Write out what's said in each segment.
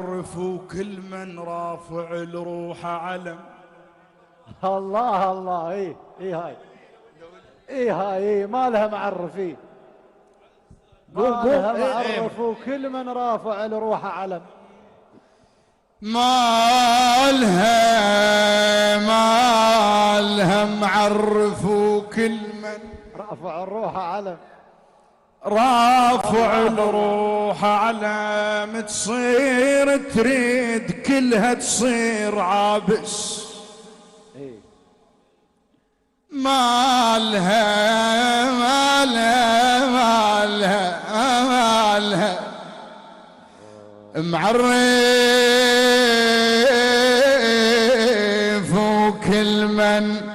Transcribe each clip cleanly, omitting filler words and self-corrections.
عرفوا كل من رافع الروح علم. الله الله. ايه هاي ما لها معرفين. ما لها معرف وكل من رافع الروح علم. ما لها معرف وكل من رافع الروح علم. رافع الروح علم. تصير تريد كلها تصير عابس. ما لها معرف وكل من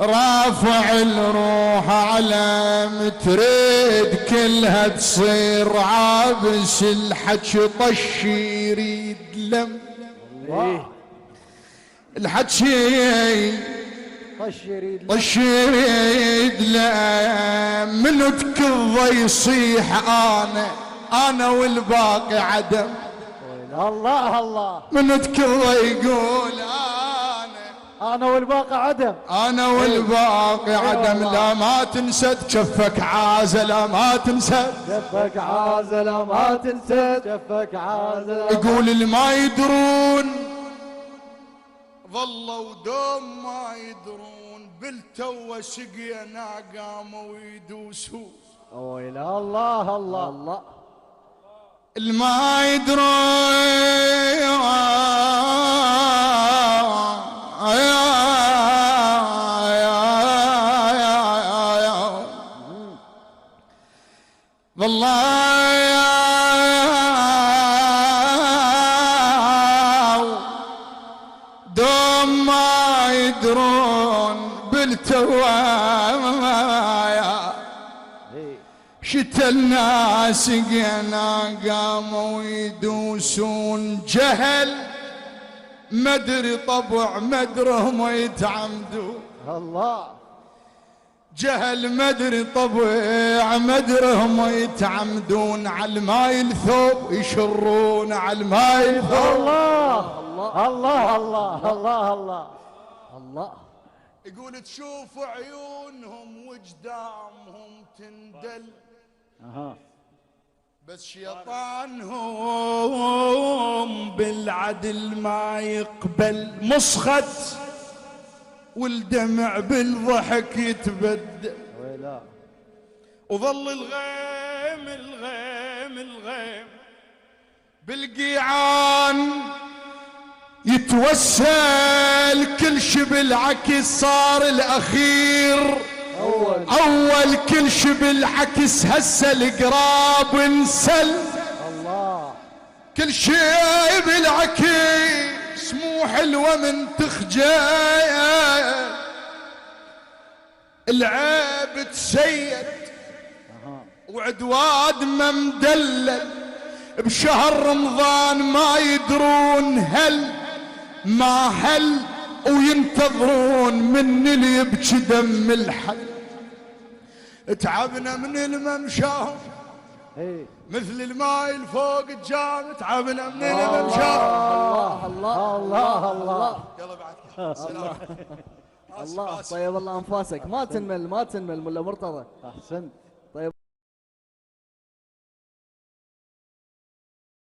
رافع الروح علم. تريد كلها تصير عابس. الحكي طش يريد لم. الحكي طش يريد لم. منو تكظ يصيح انا والباقي عدم. الله الله. منو تكظ يقول انا والباقي عدم. انا والباقي عدم. لا ما تنسى كفك عازل. ما تنسى كفك عازل. ما تنسى كفك عازل. يقول اللي ما يدرون ظلوا دوم ما يدرون. بالتو سقينا قاموا يدوسون. الله الله الله. اللي ما يدرون والله دوم ما يدرون بالتوايا. شتا الناس قنا قاموا يدوسون. جهل مدري طبع مدرهم يتعمدون. الله. جهل مدري طبع مدرهم يتعمدون. على الماي الثوب يشرون. على الماي الثوب. الله الله الله الله الله الله. يقول تشوف عيونهم وجدامهم تندل. بس شيطانهم بالعدل ما يقبل. مسخت والدمع بالضحك يتبدل. وظل الغيم بالقيعان يتوسل. كل شي بالعكس صار الاخير اول. كل شي بالعكس هسه القراب انسل. الله. كل شي بالعكس مو حلوه من تخجل. العيب تسيد وعدواد ما مدلل. بشهر رمضان ما يدرون ما وينتظرون من اللي يبكي دم الحل. تعبنا من الممشى مثل الماي الفوق الجام. تعبنا من الممشى. الله الله الله الله. يلا بعد الله. طيب الله انفاسك. ما تنمل ملا مرتضى. احسنت.